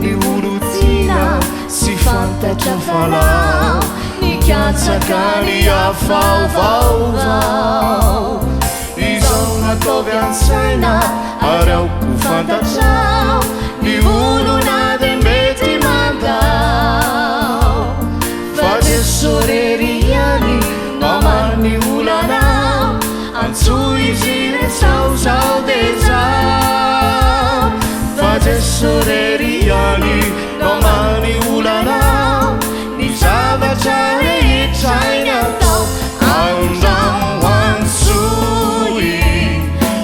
ny orotina sy fantatra falao nikatsaka ny afaovaovao izao nataovy an-tsaina ary aoko fantatrao ny olona de mety mandao fa de soreriany nomany olanao antso izy resaozao de zao fa de soreriany nomany olanao ny zavatra rehetrainy atao andao antsoy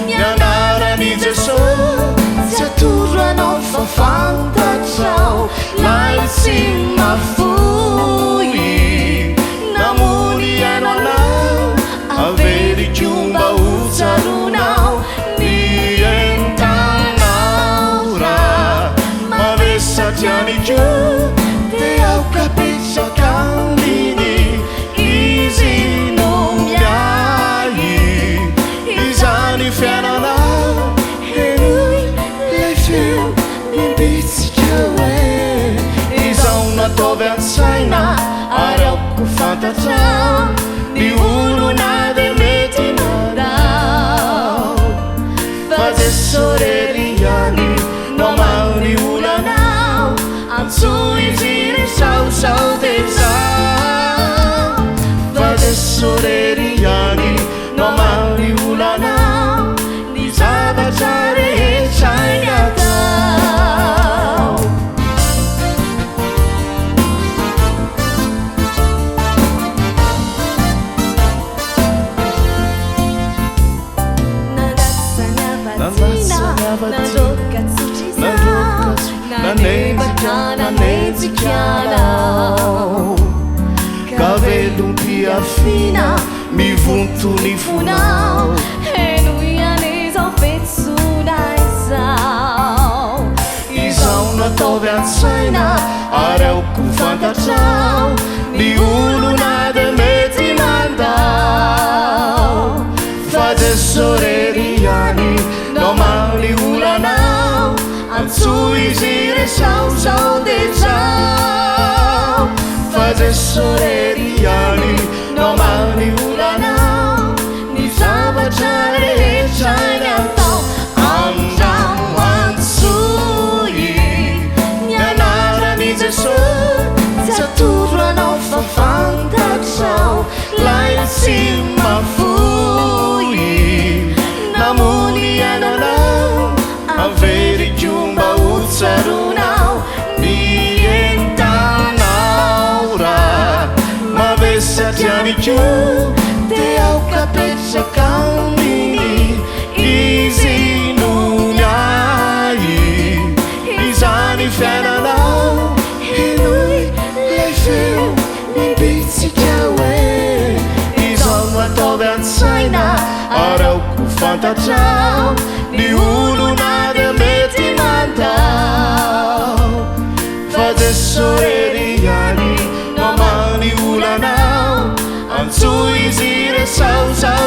ny anarany Jesosy tsy atoro anao fa fantatrao lay tsy mafoy namony anao averikomba hotsaronao ny entanao raha mavesatry amiko de aokapetraka aminy izy no miahy izany fiainanao henoy lay feo mimbitsika hoe izao nataovy an-tsaina ary aoko fantatrao ny olona de mety mandao fa de soreriany nomany olanao antso izy resaozao de zao fa de soreriany nomany olanao ny zavatra rehetrainy atao nanenjikanao kavelom-piafina mivonto ny fonao henoiany izao fetsona izao izao nataovy an-tsaina ary aoko fantatrao ny olona de mety mandao fa de soreriany nomany olanao antso izy resaozao de zao fa de soreriany nomany olanao ny zavatra rehetrainy atao andao antsoy ny anarany Jesosy tsy atoro anao fa fantatrao lay tsy mafoy namony anao averikomba hotsaronao ny entanao raha mavesatry amiko de aokapetraka aminy izy no miahy izany fiainanao henoy lay feo mimbitsika hoe izao nataovy an-tsaina ary aoko fantatrao ny olona de mety mandao fa de soreriany nomany olanao antso izy resaozao